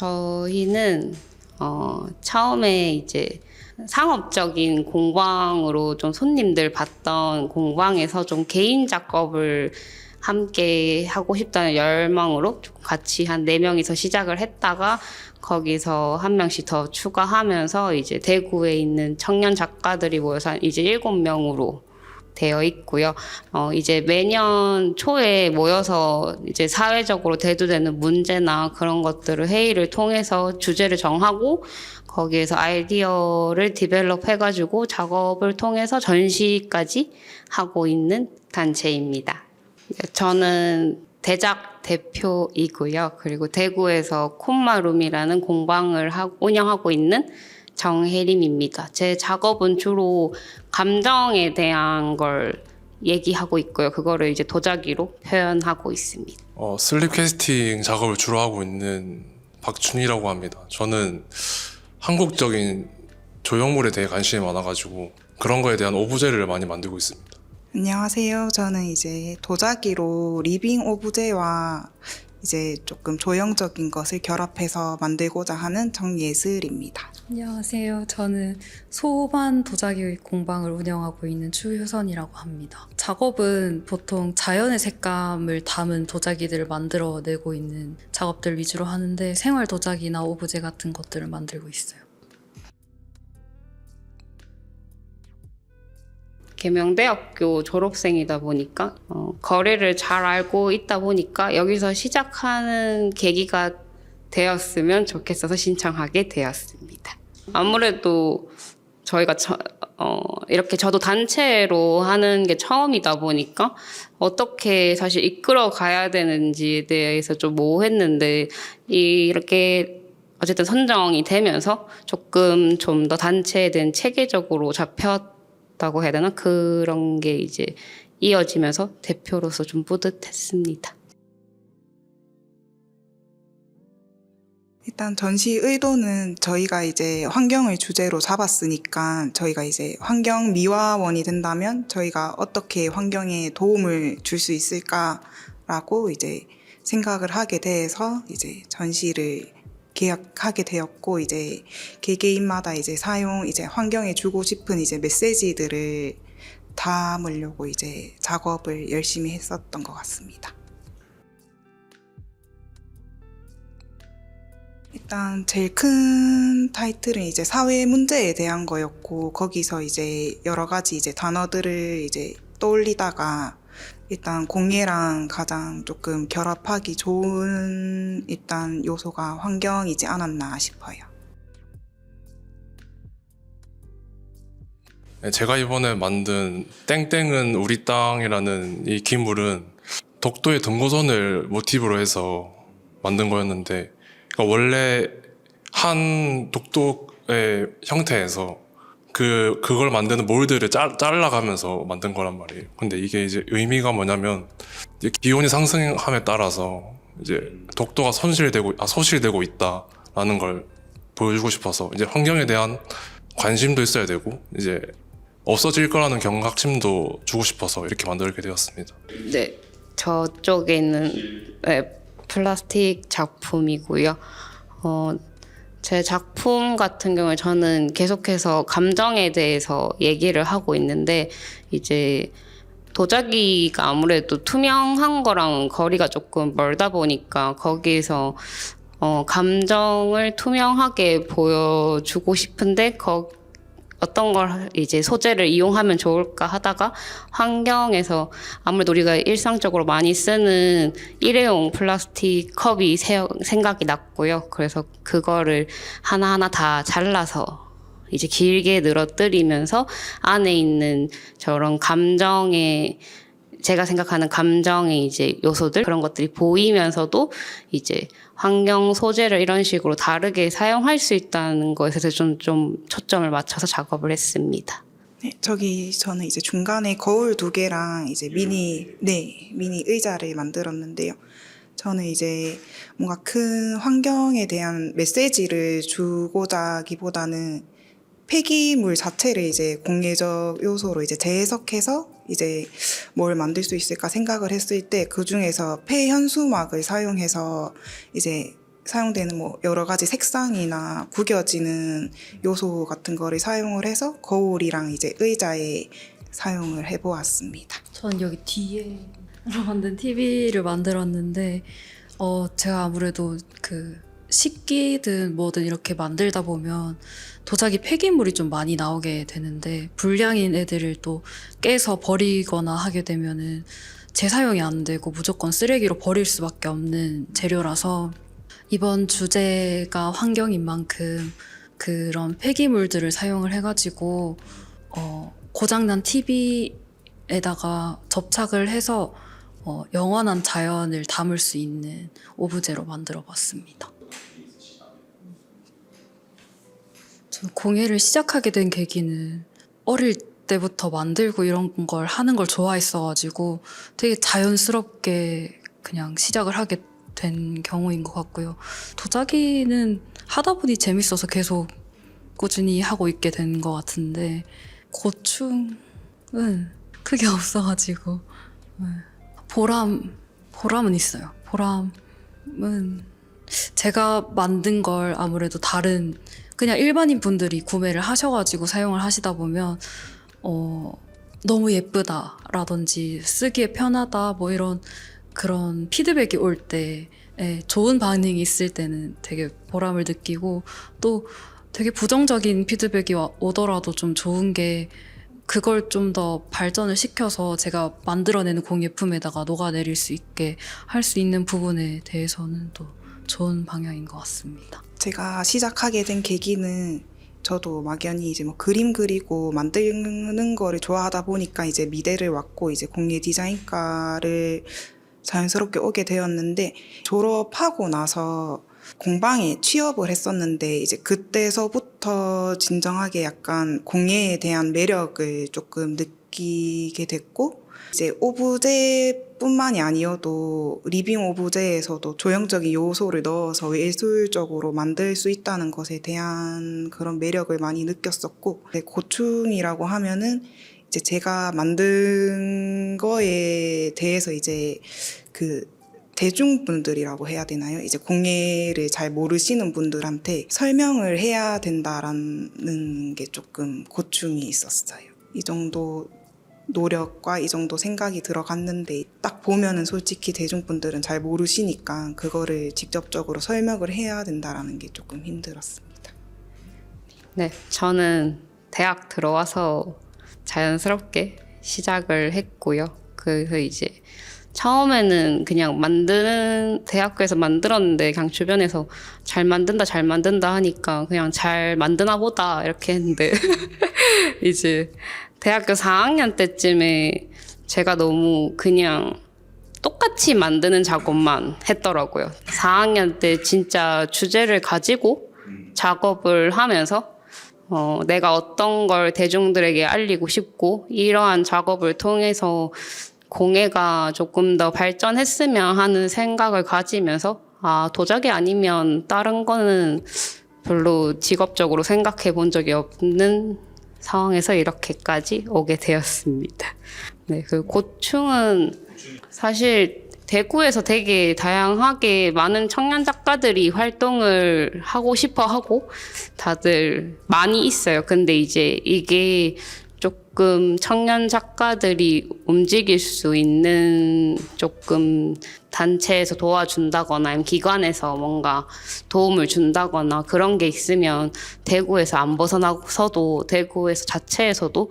저희는 처음에 이제 상업적인 공방으로 좀 손님들 봤던 공방에서 좀 개인 작업을 함께 하고 싶다는 열망으로 같이 한 4명이서 시작을 했다가 거기서 한 명씩 더 추가하면서 이제 대구에 있는 청년 작가들이 모여서 이제 7명으로 되어 있고요. 이제 매년 초에 모여서 이제 사회적으로 대두되는 문제나 그런 것들을 회의를 통해서 주제를 정하고 거기에서 아이디어를 디벨롭 해가지고 작업을 통해서 전시까지 하고 있는 단체입니다. 저는 대작 대표이고요. 그리고 대구에서 콤마룸이라는 공방을 운영하고 있는 정혜림입니다. 제 작업은 주로 감정에 대한 걸 얘기하고 있고요. 그거를 이제 도자기로 표현하고 있습니다. 슬립 캐스팅 작업을 주로 하고 있는 박준희라고 합니다. 저는 한국적인 조형물에 대해 관심이 많아가지고 그런 거에 대한 오브제를 많이 만들고 있습니다. 안녕하세요. 저는 이제 도자기로 리빙 오브제와 이제 조금 조형적인 것을 결합해서 만들고자 하는 정예슬입니다. 안녕하세요. 저는 소반 도자기 공방을 운영하고 있는 추효선이라고 합니다. 작업은 보통 자연의 색감을 담은 도자기들을 만들어내고 있는 작업들 위주로 하는데 생활 도자기나 오브제 같은 것들을 만들고 있어요. 계명대학교 졸업생이다 보니까 거래를 잘 알고 있다 보니까 여기서 시작하는 계기가 되었으면 좋겠어서 신청하게 되었습니다. 아무래도 저희가 이렇게 저도 단체로 하는 게 처음이다 보니까 어떻게 사실 이끌어 가야 되는지에 대해서 좀 모호했는데 이렇게 어쨌든 선정이 되면서 조금 좀 더 단체에 대한 체계적으로 잡혔다고 해야 되나? 그런 게 이제 이어지면서 대표로서 좀 뿌듯했습니다. 일단 전시 의도는 저희가 이제 환경을 주제로 잡았으니까 저희가 이제 환경 미화원이 된다면 저희가 어떻게 환경에 도움을 줄 수 있을까라고 이제 생각을 하게 돼서 이제 전시를 계약하게 되었고 이제 개개인마다 이제 이제 환경에 주고 싶은 이제 메시지들을 담으려고 이제 작업을 열심히 했었던 것 같습니다. 일단 제일 큰 타이틀은 이제 사회 문제에 대한 거였고 거기서 이제 여러 가지 이제 단어들을 이제 떠올리다가 일단 공예랑 가장 조금 결합하기 좋은 일단 요소가 환경이지 않았나 싶어요. 제가 이번에 만든 땡땡은 우리 땅이라는 이 기물은 독도의 등고선을 모티브로 해서 만든 거였는데 그러니까 원래 한 독도의 형태에서 그걸 만드는 몰드를 잘라가면서 만든 거란 말이에요. 근데 이게 이제 의미가 뭐냐면 이제 기온이 상승함에 따라서 이제 독도가 소실되고 있다라는 걸 보여주고 싶어서 이제 환경에 대한 관심도 있어야 되고 이제 없어질 거라는 경각심도 주고 싶어서 이렇게 만들게 되었습니다. 네, 저쪽에 있는 플라스틱 작품이고요. 제 작품 같은 경우에 저는 계속해서 감정에 대해서 얘기를 하고 있는데 이제 도자기가 아무래도 투명한 거랑 거리가 조금 멀다 보니까 거기에서 감정을 투명하게 보여주고 싶은데 어떤 걸 이제 소재를 이용하면 좋을까 하다가 환경에서 아무래도 우리가 일상적으로 많이 쓰는 일회용 플라스틱 컵이 생각이 났고요. 그래서 그거를 하나하나 다 잘라서 이제 길게 늘어뜨리면서 안에 있는 저런 제가 생각하는 감정의 이제 요소들 그런 것들이 보이면서도 이제 환경 소재를 이런 식으로 다르게 사용할 수 있다는 것에 대해서 좀 초점을 맞춰서 작업을 했습니다. 네, 저는 이제 중간에 거울 2개랑 이제 미니 의자를 만들었는데요. 저는 이제 뭔가 큰 환경에 대한 메시지를 주고자 하기보다는 폐기물 자체를 이제 공예적 요소로 이제 재해석해서 이제 뭘 만들 수 있을까 생각을 했을 때 그 중에서 폐현수막을 사용해서 이제 사용되는 뭐 여러 가지 색상이나 구겨지는 요소 같은 거를 사용을 해서 거울이랑 이제 의자에 사용을 해보았습니다. 저는 여기 뒤에 만든 TV를 만들었는데 제가 아무래도 그 식기든 뭐든 이렇게 만들다 보면 도자기 폐기물이 좀 많이 나오게 되는데 불량인 애들을 또 깨서 버리거나 하게 되면은 재사용이 안 되고 무조건 쓰레기로 버릴 수밖에 없는 재료라서 이번 주제가 환경인 만큼 그런 폐기물들을 사용을 해가지고 고장난 TV에다가 접착을 해서 영원한 자연을 담을 수 있는 오브제로 만들어 봤습니다. 저 공예를 시작하게 된 계기는 어릴 때부터 만들고 이런 걸 하는 걸 좋아했어가지고 되게 자연스럽게 그냥 시작을 하게 된 경우인 것 같고요. 도자기는 하다 보니 재밌어서 계속 꾸준히 하고 있게 된 것 같은데 고충은 크게 없어가지고 보람은 있어요. 보람은 제가 만든 걸 아무래도 다른 그냥 일반인 분들이 구매를 하셔가지고 사용을 하시다 보면 너무 예쁘다라든지 쓰기에 편하다 뭐 이런 그런 피드백이 올 때 좋은 반응이 있을 때는 되게 보람을 느끼고 또 되게 부정적인 피드백이 오더라도 좀 좋은 게 그걸 좀 더 발전을 시켜서 제가 만들어내는 공예품에다가 녹아내릴 수 있게 할 수 있는 부분에 대해서는 또 좋은 방향인 것 같습니다. 제가 시작하게 된 계기는 저도 막연히 이제 뭐 그림 그리고 만드는 거를 좋아하다 보니까 이제 미대를 왔고 이제 공예 디자인과를 자연스럽게 오게 되었는데 졸업하고 나서 공방에 취업을 했었는데 이제 그때서부터 진정하게 약간 공예에 대한 매력을 조금 느끼게 됐고 이제 오브제뿐만이 아니어도 리빙 오브제에서도 조형적인 요소를 넣어서 예술적으로 만들 수 있다는 것에 대한 그런 매력을 많이 느꼈었고 고충이라고 하면은 이제 제가 만든 거에 대해서 이제 그 대중분들이라고 해야 되나요? 이제 공예를 잘 모르시는 분들한테 설명을 해야 된다라는 게 조금 고충이 있었어요. 이 정도 노력과 이 정도 생각이 들어갔는데 딱 보면은 솔직히 대중분들은 잘 모르시니까 그거를 직접적으로 설명을 해야 된다라는 게 조금 힘들었습니다. 네, 저는 대학 들어와서 자연스럽게 시작을 했고요. 그래서 이제 처음에는 그냥 대학교에서 만들었는데 그냥 주변에서 잘 만든다 하니까 그냥 잘 만드나 보다 이렇게 했는데 이제 대학교 4학년 때쯤에 제가 너무 그냥 똑같이 만드는 작업만 했더라고요. 4학년 때 진짜 주제를 가지고 작업을 하면서 내가 어떤 걸 대중들에게 알리고 싶고 이러한 작업을 통해서 공예가 조금 더 발전했으면 하는 생각을 가지면서 도자기 아니면 다른 거는 별로 직업적으로 생각해 본 적이 없는 상황에서 이렇게까지 오게 되었습니다. 네, 그 고충은 사실 대구에서 되게 다양하게 많은 청년 작가들이 활동을 하고 싶어 하고 다들 많이 있어요. 근데 이제 이게 조금 청년 작가들이 움직일 수 있는 조금 단체에서 도와준다거나 아니면 기관에서 뭔가 도움을 준다거나 그런 게 있으면 대구에서 안 벗어나서도 대구에서 자체에서도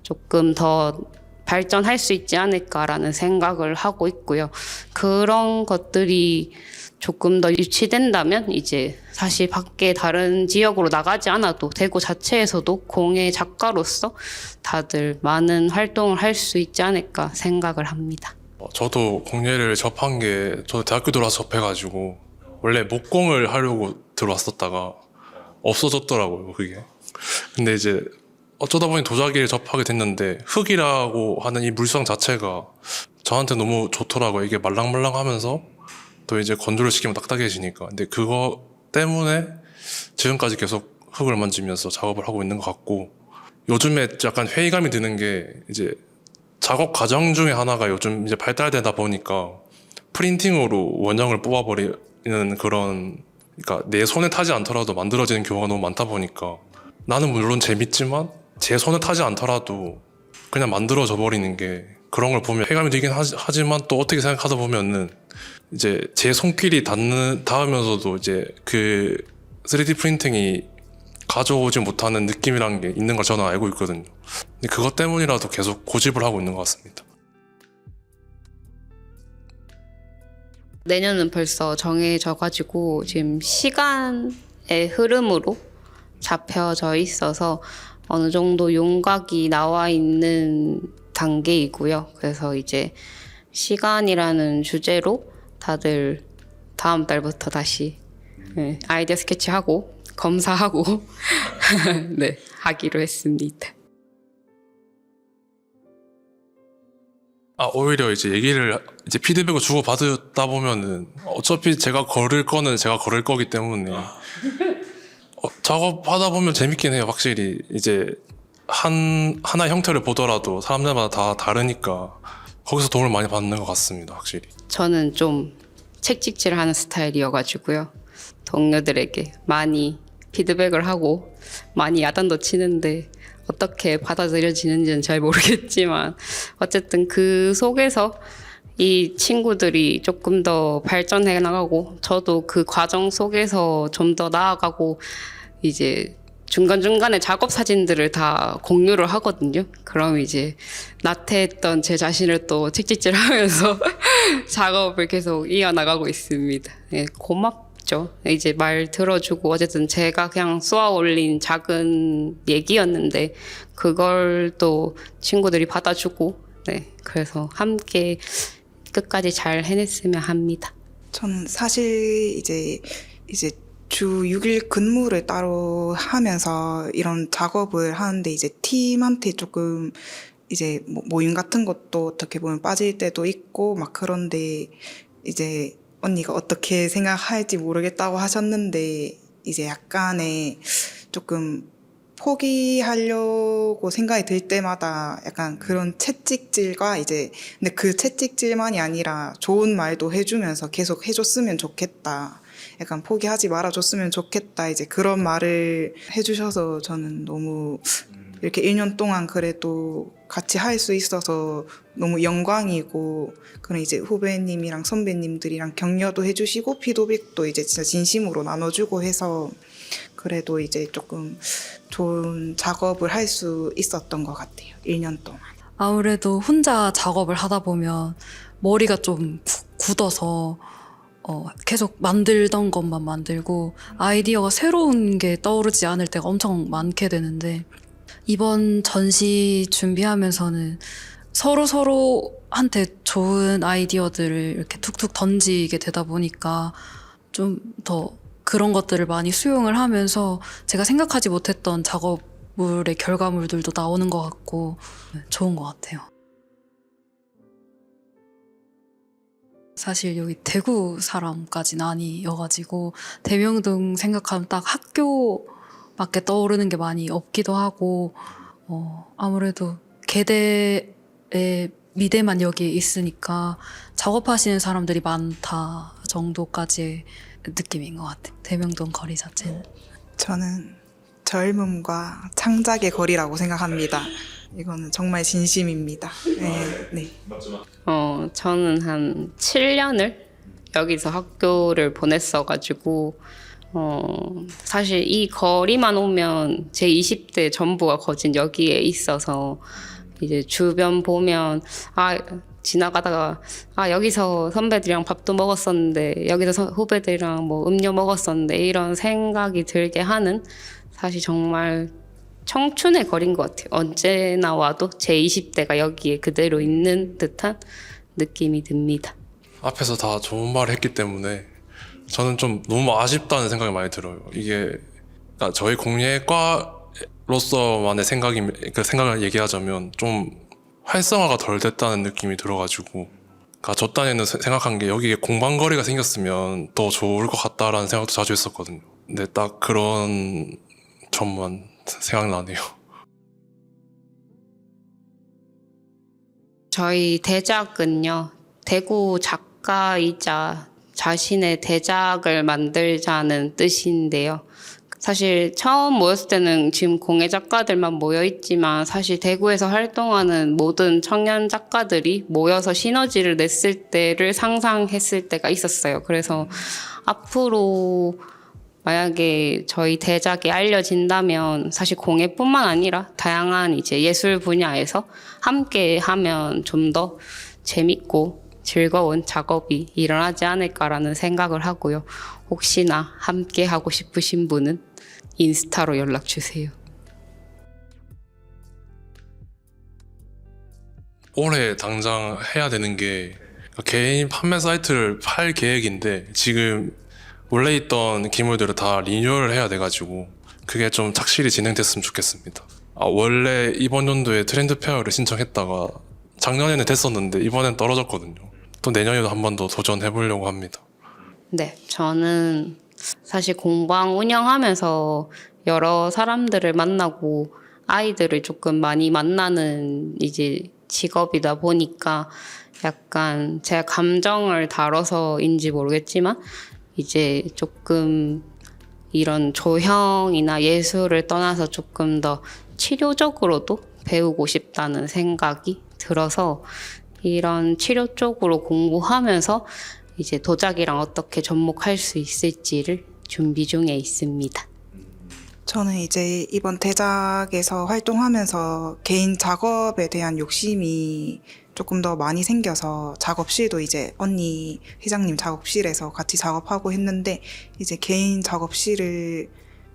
조금 더 발전할 수 있지 않을까라는 생각을 하고 있고요. 그런 것들이 조금 더 유치된다면 이제 사실 밖에 다른 지역으로 나가지 않아도 대구 자체에서도 공예 작가로서 다들 많은 활동을 할 수 있지 않을까 생각을 합니다. 저도 공예를 접한 게 저도 대학교 들어와서 접해가지고 원래 목공을 하려고 들어왔었다가 없어졌더라고요, 그게. 근데 이제 어쩌다 보니 도자기를 접하게 됐는데 흙이라고 하는 이 물성 자체가 저한테 너무 좋더라고요. 이게 말랑말랑하면서 또 이제 건조를 시키면 딱딱해지니까. 근데 그거 때문에 지금까지 계속 흙을 만지면서 작업을 하고 있는 것 같고, 요즘에 약간 회의감이 드는 게 이제 작업 과정 중에 하나가 요즘 이제 발달되다 보니까 프린팅으로 원형을 뽑아버리는 그런 그러니까 내 손에 타지 않더라도 만들어지는 경우가 너무 많다 보니까 나는 물론 재밌지만 제 손에 타지 않더라도 그냥 만들어져 버리는 게 그런 걸 보면 쾌감이 들긴 하지만 또 어떻게 생각하다 보면은 이제 제 손길이 닿으면서도 이제 그 3D 프린팅이 가져오지 못하는 느낌이라는 게 있는 걸 저는 알고 있거든요. 근데 그것 때문이라도 계속 고집을 하고 있는 것 같습니다. 내년은 벌써 정해져가지고 지금 시간의 흐름으로 잡혀져 있어서 어느 정도 윤곽이 나와 있는 단계이고요. 그래서 이제 시간이라는 주제로 다들 다음 달부터 다시 아이디어 스케치하고 검사하고 네, 하기로 했습니다. 오히려 이제 이제 피드백을 주고받다 보면은 어차피 제가 걸을 거는 제가 걸을 거기 때문에 작업하다 보면 재밌긴 해요. 확실히 이제 하나의 형태를 보더라도 사람들마다 다 다르니까 거기서 도움을 많이 받는 것 같습니다. 확실히. 저는 좀 책찍질을 하는 스타일이어가지고요. 동료들에게 많이 피드백을 하고 많이 야단도 치는데 어떻게 받아들여지는지는 잘 모르겠지만 어쨌든 그 속에서 이 친구들이 조금 더 발전해 나가고 저도 그 과정 속에서 좀 더 나아가고 이제 중간중간에 작업 사진들을 다 공유를 하거든요. 그럼 이제 나태했던 제 자신을 또 책찍질하면서 작업을 계속 이어나가고 있습니다. 네, 고맙죠. 이제 말 들어주고 어쨌든 제가 그냥 쏘아 올린 작은 얘기였는데 그걸 또 친구들이 받아주고 네, 그래서 함께 끝까지 잘 해냈으면 합니다. 저는 사실 이제 주 6일 근무를 따로 하면서 이런 작업을 하는데 이제 팀한테 조금 이제 뭐 모임 같은 것도 어떻게 보면 빠질 때도 있고 막 그런데 이제 언니가 어떻게 생각할지 모르겠다고 하셨는데 이제 약간의 조금 포기하려고 생각이 들 때마다 약간 그런 채찍질과 이제 근데 그 채찍질만이 아니라 좋은 말도 해주면서 계속 해줬으면 좋겠다. 약간 포기하지 말아줬으면 좋겠다. 이제 그런 말을 해주셔서 저는 너무 이렇게 1년 동안 그래도 같이 할 수 있어서 너무 영광이고 그런 이제 후배님이랑 선배님들이랑 격려도 해주시고 피드백도 이제 진짜 진심으로 나눠주고 해서 그래도 이제 조금 좋은 작업을 할 수 있었던 것 같아요. 1년 동안. 아무래도 혼자 작업을 하다 보면 머리가 좀 굳어서 계속 만들던 것만 만들고 아이디어가 새로운 게 떠오르지 않을 때가 엄청 많게 되는데 이번 전시 준비하면서는 서로한테 좋은 아이디어들을 이렇게 툭툭 던지게 되다 보니까 좀 더 그런 것들을 많이 수용을 하면서 제가 생각하지 못했던 작업물의 결과물들도 나오는 것 같고 좋은 것 같아요. 사실 여기 대구 사람까지는 아니어가지고 대명동 생각하면 딱 학교밖에 떠오르는 게 많이 없기도 하고 아무래도 계대에 미대만 여기에 있으니까 작업하시는 사람들이 많다 정도까지의 느낌인 것 같아요. 대명동 거리 자체는. 저는 젊음과 창작의 거리라고 생각합니다. 이거는 정말 진심입니다. 네. 저는 한 7년을 여기서 학교를 보냈어가지고 사실 이 거리만 오면 제 20대 전부가 거진 여기에 있어서 이제 주변 보면 지나가다가 여기서 선배들이랑 밥도 먹었었는데 여기서 후배들이랑 뭐 음료 먹었었는데 이런 생각이 들게 하는 사실 정말 청춘의 거리인 것 같아요. 언제나 와도 제 20대가 여기에 그대로 있는 듯한 느낌이 듭니다. 앞에서 다 좋은 말을 했기 때문에 저는 좀 너무 아쉽다는 생각이 많이 들어요. 이게 그러니까 저희 공예과로서만의 생각을 얘기하자면 좀 활성화가 덜 됐다는 느낌이 들어가지고 그러니까 저 딴에는 생각한 게 여기에 공방거리가 생겼으면 더 좋을 것 같다라는 생각도 자주 했었거든요. 근데 딱 그런 점만 생각나네요. 저희 대작은요, 대구 작가이자 자신의 대작을 만들자는 뜻인데요. 사실 처음 모였을 때는 지금 공예 작가들만 모여 있지만 사실 대구에서 활동하는 모든 청년 작가들이 모여서 시너지를 냈을 때를 상상했을 때가 있었어요. 그래서 앞으로 만약에 저희 대작이 알려진다면 사실 공예뿐만 아니라 다양한 이제 예술 분야에서 함께 하면 좀 더 재밌고 즐거운 작업이 일어나지 않을까라는 생각을 하고요. 혹시나 함께 하고 싶으신 분은 인스타로 연락 주세요. 올해 당장 해야 되는 게 개인 판매 사이트를 팔 계획인데 지금 원래 있던 기물들을 다 리뉴얼을 해야 돼가지고 그게 좀 착실히 진행됐으면 좋겠습니다. 원래 이번 연도에 트렌드 페어를 신청했다가 작년에는 됐었는데 이번엔 떨어졌거든요. 또 내년에도 한 번 더 도전해보려고 합니다. 네, 저는 사실 공방 운영하면서 여러 사람들을 만나고 아이들을 조금 많이 만나는 이제 직업이다 보니까 약간 제 감정을 다뤄서인지 모르겠지만 이제 조금 이런 조형이나 예술을 떠나서 조금 더 치료적으로도 배우고 싶다는 생각이 들어서 이런 치료 쪽으로 공부하면서 이제 도자기랑 어떻게 접목할 수 있을지를 준비 중에 있습니다. 저는 이제 이번 대작에서 활동하면서 개인 작업에 대한 욕심이 조금 더 많이 생겨서 작업실도 이제 언니 회장님 작업실에서 같이 작업하고 했는데 이제 개인 작업실을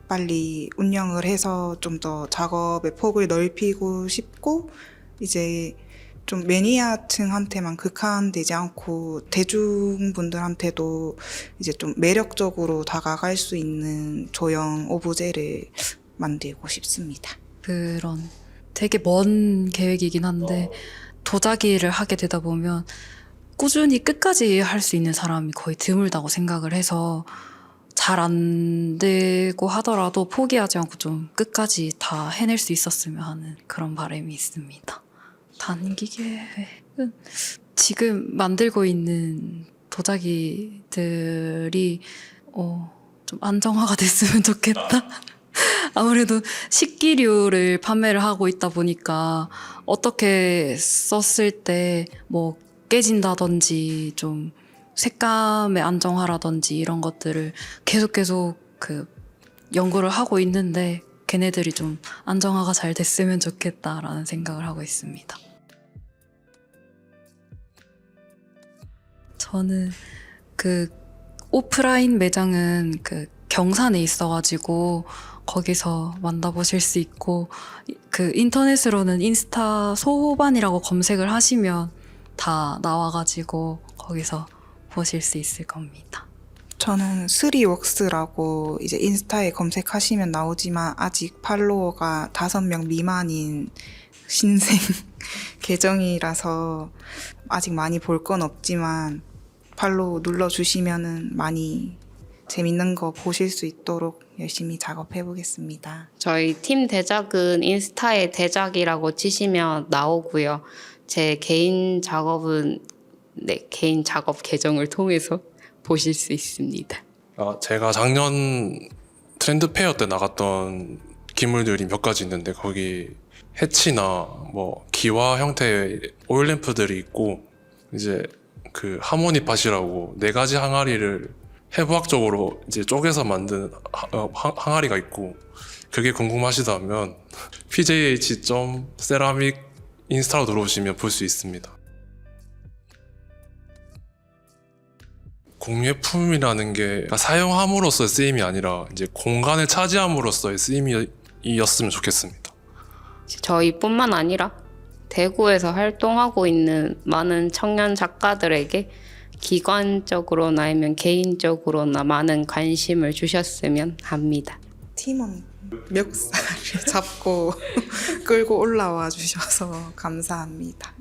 빨리 운영을 해서 좀 더 작업의 폭을 넓히고 싶고 이제 좀 매니아층한테만 극한되지 않고 대중분들한테도 이제 좀 매력적으로 다가갈 수 있는 조형 오브제를 만들고 싶습니다. 그런 되게 먼 계획이긴 한데 도자기를 하게 되다 보면 꾸준히 끝까지 할 수 있는 사람이 거의 드물다고 생각을 해서 잘 안 되고 하더라도 포기하지 않고 좀 끝까지 다 해낼 수 있었으면 하는 그런 바람이 있습니다. 단기 계획은 지금 만들고 있는 도자기들이 좀 안정화가 됐으면 좋겠다. 아무래도 식기류를 판매를 하고 있다 보니까 어떻게 썼을 때 뭐 깨진다든지 좀 색감의 안정화라든지 이런 것들을 계속 그 연구를 하고 있는데 걔네들이 좀 안정화가 잘 됐으면 좋겠다라는 생각을 하고 있습니다. 저는 그 오프라인 매장은 그 경산에 있어가지고 거기서 만나보실 수 있고 그 인터넷으로는 인스타 소호반이라고 검색을 하시면 다 나와가지고 거기서 보실 수 있을 겁니다. 저는 스리웍스라고 이제 인스타에 검색하시면 나오지만 아직 팔로워가 5명 미만인 신생 계정이라서 아직 많이 볼 건 없지만 팔로우 눌러주시면은 많이 재밌는 거 보실 수 있도록 열심히 작업해 보겠습니다. 저희 팀 대작은 인스타에 대작이라고 치시면 나오고요. 제 개인 작업은 개인 작업 계정을 통해서 보실 수 있습니다. 제가 작년 트렌드 페어 때 나갔던 기물들이 몇 가지 있는데 거기 해치나 뭐 기와 형태의 오일 램프들이 있고 이제 그 하모니 팟이라고 4가지 항아리를 해부학적으로 이제 쪼개서 만든 항아리가 있고 그게 궁금하시다면 pjh.ceramic 인스타로 들어오시면 볼 수 있습니다. 공예품이라는 게 사용함으로써의 쓰임이 아니라 이제 공간을 차지함으로써의 쓰임이었으면 좋겠습니다. 저희뿐만 아니라 대구에서 활동하고 있는 많은 청년 작가들에게 기관적으로나 아니면 개인적으로나 많은 관심을 주셨으면 합니다. 팀원 멱살을 잡고 끌고 올라와 주셔서 감사합니다.